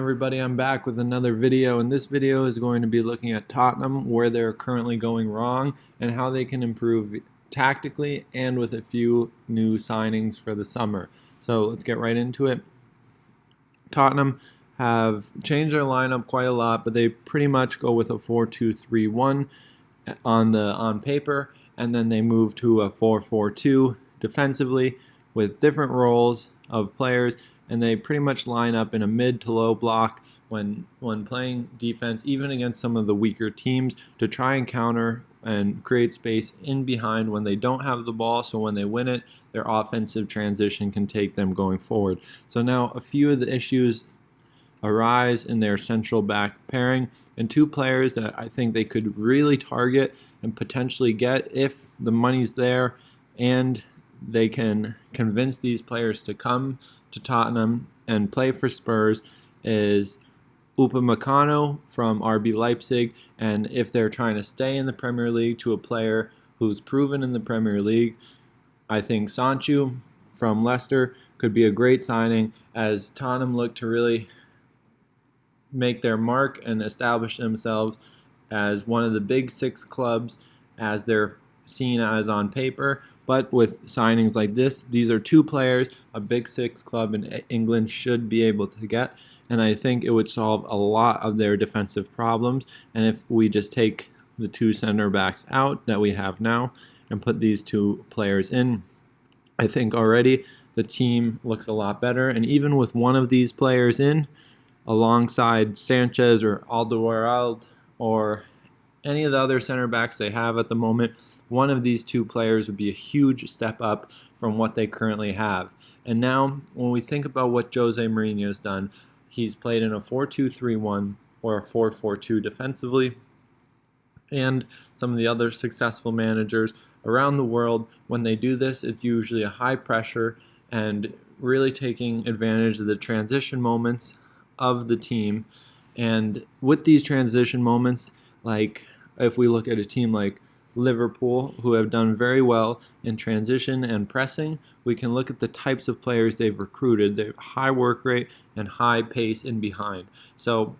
Everybody, I'm back with another video, and this video is going to be looking at Tottenham, where they're currently going wrong and how they can improve tactically and with a few new signings for the summer. So let's get right into it. Tottenham have changed their lineup quite a lot, but they pretty much go with a 4-2-3-1 on paper, and then they move to a 4-4-2 defensively with different roles of players, and they pretty much line up in a mid to low block when playing defense, even against some of the weaker teams, to try and counter and create space in behind when they don't have the ball, so when they win it, their offensive transition can take them going forward. So now a few of the issues arise in their central back pairing, and two players that I think they could really target and potentially get if the money's there and they can convince these players to come to Tottenham and play for Spurs is Upamecano from RB Leipzig, and if they're trying to stay in the Premier League, to a player who's proven in the Premier League, I think Sancho from Leicester could be a great signing as Tottenham look to really make their mark and establish themselves as one of the big six clubs as they're seen as on paper. But with signings like this, these are two players a big six club in England should be able to get, and I think it would solve a lot of their defensive problems. And if we just take the two center backs out that we have now and put these two players in, I think already the team looks a lot better. And even with one of these players in alongside Sanchez or Alderweireld or any of the other center backs they have at the moment, one of these two players would be a huge step up from what they currently have. And now, when we think about what Jose Mourinho has done, he's played in a 4-2-3-1 or a 4-4-2 defensively. And some of the other successful managers around the world, when they do this, it's usually a high pressure and really taking advantage of the transition moments of the team. And with these transition moments, like if we look at a team like Liverpool, who have done very well in transition and pressing, we can look at the types of players they've recruited. They have high work rate and high pace in behind. So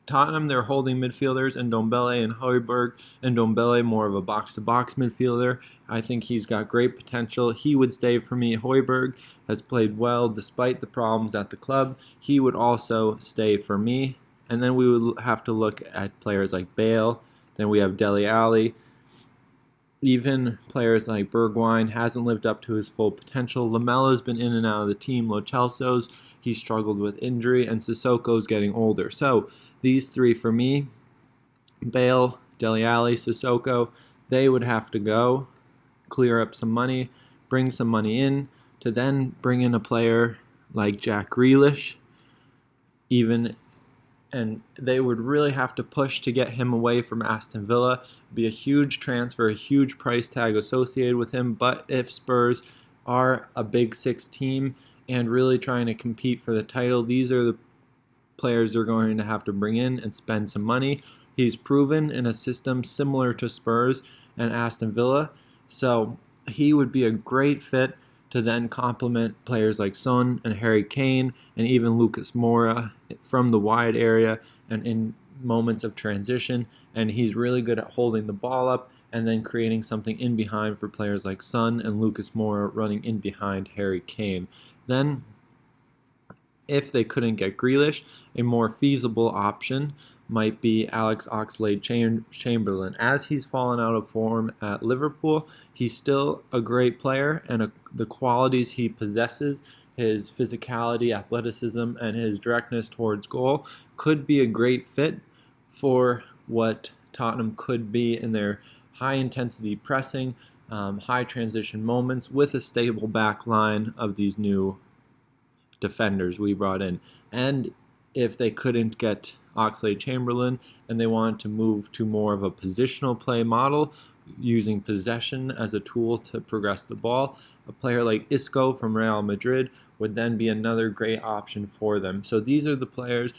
Tottenham, they're holding midfielders, and Ndombele and Højbjerg, and Ndombele more of a box-to-box midfielder. I think he's got great potential. He would stay for me. Højbjerg has played well despite the problems at the club. He would also stay for me. And then we would have to look at players like Bale. Then we have Dele Alli. Even players like Bergwijn hasn't lived up to his full potential. Lamella's been in and out of the team. Lo Celso's, he struggled with injury, and Sissoko's getting older. So these three for me, Bale, Dele Alli, Sissoko, they would have to go, clear up some money, bring some money in, to then bring in a player like Jack Grealish, and they would really have to push to get him away from Aston Villa. It'd be a huge transfer, a huge price tag associated with him. But if Spurs are a big six team and really trying to compete for the title, these are the players they're going to have to bring in and spend some money. He's proven in a system similar to Spurs and Aston Villa, so he would be a great fit to then complement players like Son and Harry Kane and even Lucas Moura from the wide area and in moments of transition. And he's really good at holding the ball up and then creating something in behind for players like Son and Lucas Moura running in behind Harry Kane. Then, if they couldn't get Grealish, a more feasible option might be Alex Oxlade-Chamberlain. As he's fallen out of form at Liverpool, he's still a great player, and the qualities he possesses, his physicality, athleticism, and his directness towards goal, could be a great fit for what Tottenham could be in their high-intensity pressing, high transition moments with a stable back line of these new defenders we brought in. And if they couldn't get Oxlade-Chamberlain and they wanted to move to more of a positional play model, using possession as a tool to progress the ball, a player like Isco from Real Madrid would then be another great option for them. So these are the players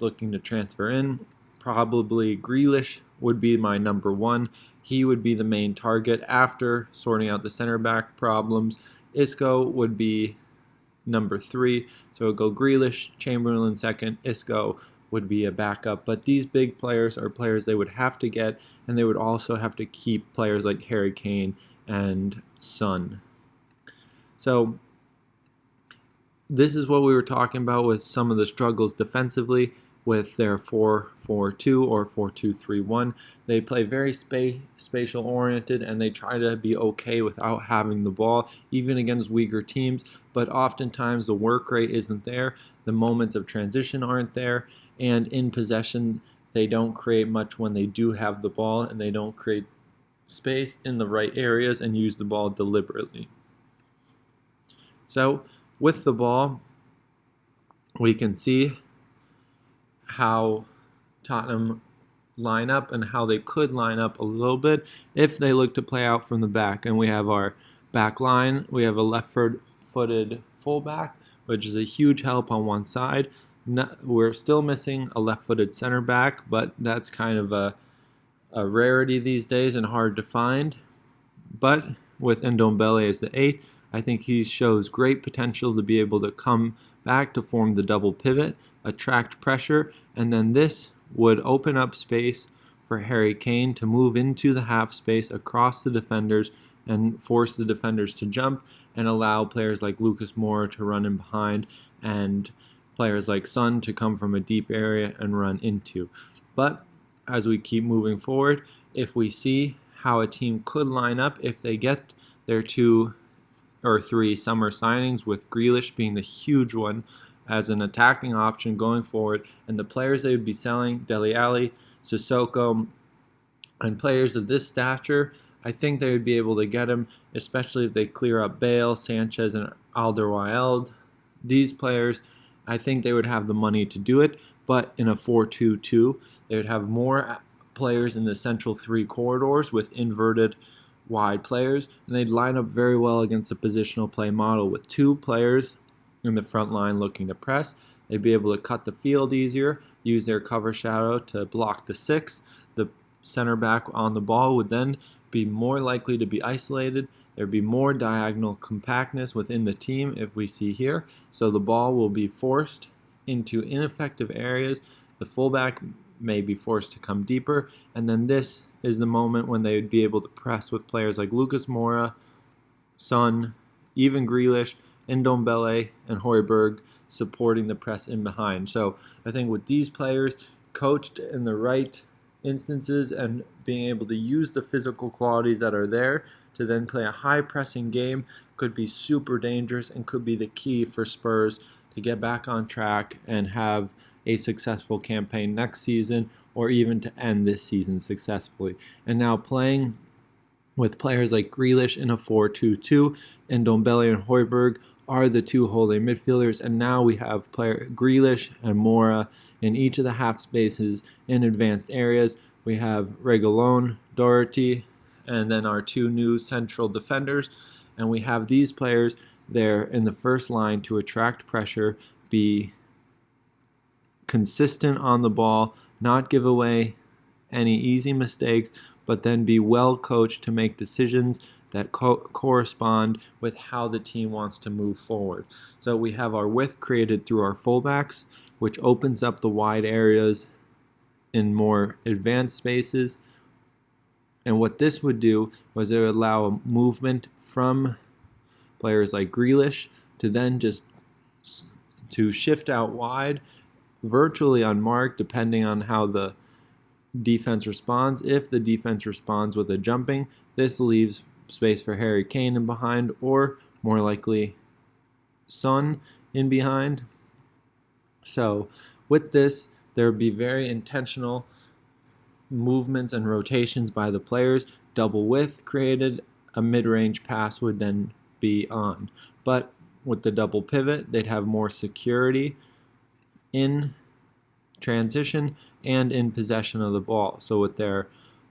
looking to transfer in. Probably Grealish would be my number one. He would be the main target after sorting out the center back problems. Isco would be number 3. So it would go Grealish, Chamberlain second, Isco would be a backup. But these big players are players they would have to get, and they would also have to keep players like Harry Kane and Son. So this is what we were talking about with some of the struggles defensively with their 4-4-2 or 4-2-3-1. They play very spatial oriented, and they try to be okay without having the ball, even against weaker teams. But oftentimes the work rate isn't there, the moments of transition aren't there, and in possession they don't create much when they do have the ball, and they don't create space in the right areas and use the ball deliberately. So with the ball, we can see how Tottenham line up and how they could line up a little bit if they look to play out from the back. And we have our back line. We have a left-footed fullback, which is a huge help on one side. We're still missing a left-footed center back, but that's kind of a rarity these days and hard to find. But with Ndombele as the 8, I think he shows great potential to be able to come back to form the double pivot, attract pressure, and then this would open up space for Harry Kane to move into the half space across the defenders and force the defenders to jump and allow players like Lucas Moura to run in behind and players like Son to come from a deep area and run into. But as we keep moving forward, if we see how a team could line up if they get their 2 or 3 summer signings, with Grealish being the huge one as an attacking option going forward, and the players they would be selling, Dele Alli, Sissoko, and players of this stature, I think they would be able to get him, especially if they clear up Bale, Sanchez, and Alderweireld. These players, I think they would have the money to do it, but in a 4-2-2, they would have more players in the central 3 corridors with inverted wide players, and they'd line up very well against a positional play model with 2 players in the front line looking to press. They'd be able to cut the field easier, use their cover shadow to block the 6. The center back on the ball would then be more likely to be isolated. There'd be more diagonal compactness within the team, if we see here, so the ball will be forced into ineffective areas. The fullback may be forced to come deeper, and then this is the moment when they would be able to press with players like Lucas Moura, Son, even Grealish, Ndombele, and Højbjerg supporting the press in behind. So I think with these players coached in the right instances and being able to use the physical qualities that are there to then play a high pressing game could be super dangerous and could be the key for Spurs to get back on track and have a successful campaign next season, or even to end this season successfully. And now playing with players like Grealish in a 4-2-2, and Ndombele and Højbjerg are the 2 holding midfielders, and now we have player Grealish and Moura in each of the half spaces in advanced areas. We have Reguilón, Doherty, and then our 2 new central defenders, and we have these players there in the first line to attract pressure, be consistent on the ball, not give away any easy mistakes, but then be well coached to make decisions that correspond with how the team wants to move forward. So we have our width created through our fullbacks, which opens up the wide areas in more advanced spaces. And what this would do was it would allow a movement from players like Grealish to then just to shift out wide, virtually unmarked, depending on how the defense responds. If the defense responds with a jumping, this leaves space for Harry Kane in behind, or more likely Son in behind. So with this, there would be very intentional movements and rotations by the players. Double width created, a mid-range pass would then be on. But with the double pivot, they'd have more security in transition and in possession of the ball. So with their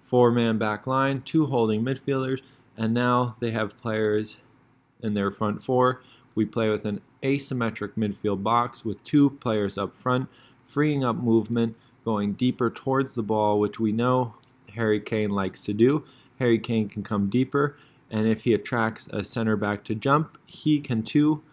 4-man back line, 2 holding midfielders, and now they have players in their front 4. We play with an asymmetric midfield box with 2 players up front, freeing up movement, going deeper towards the ball, which we know Harry Kane likes to do. Harry Kane can come deeper, and if he attracts a center back to jump, he can too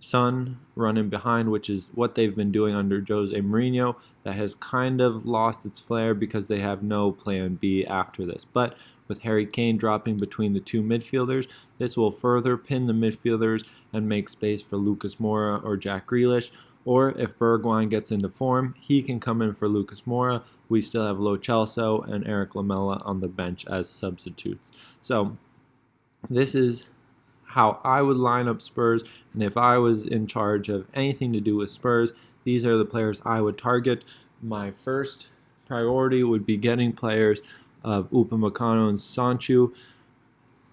Son running behind, which is what they've been doing under Jose Mourinho. That has kind of lost its flair because they have no plan B after this. But with Harry Kane dropping between the two midfielders, this will further pin the midfielders and make space for Lucas Moura or Jack Grealish. Or if Bergwijn gets into form, he can come in for Lucas Moura. We still have Lo Celso and Eric Lamela on the bench as substitutes. So this is how I would line up Spurs, and if I was in charge of anything to do with Spurs, these are the players I would target. My first priority would be getting players of Upamecano and Sancho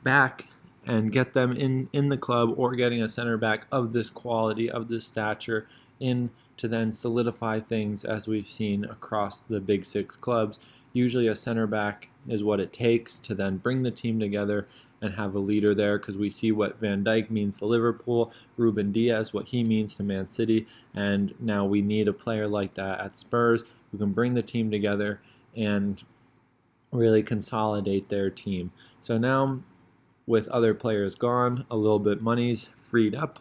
back and get them in the club, or getting a center back of this quality, of this stature, in to then solidify things as we've seen across the big six clubs. Usually a center back is what it takes to then bring the team together and have a leader there, because we see what Van Dijk means to Liverpool, Ruben Diaz, what he means to Man City, and now we need a player like that at Spurs who can bring the team together and really consolidate their team. So now, with other players gone, a little bit money's freed up,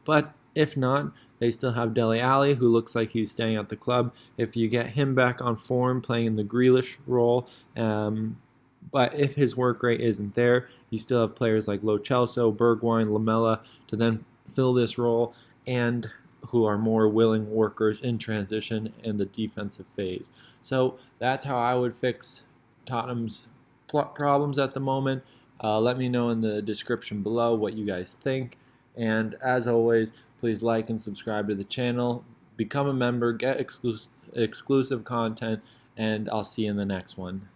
but if not, they still have Dele Alli, who looks like he's staying at the club. If you get him back on form, playing in the Grealish role, but if his work rate isn't there, you still have players like Lo Celso, Bergwijn, Lamela to then fill this role, and who are more willing workers in transition in the defensive phase. So that's how I would fix Tottenham's problems at the moment. Let me know in the description below what you guys think. And as always, please like and subscribe to the channel. Become a member, get exclusive content, and I'll see you in the next one.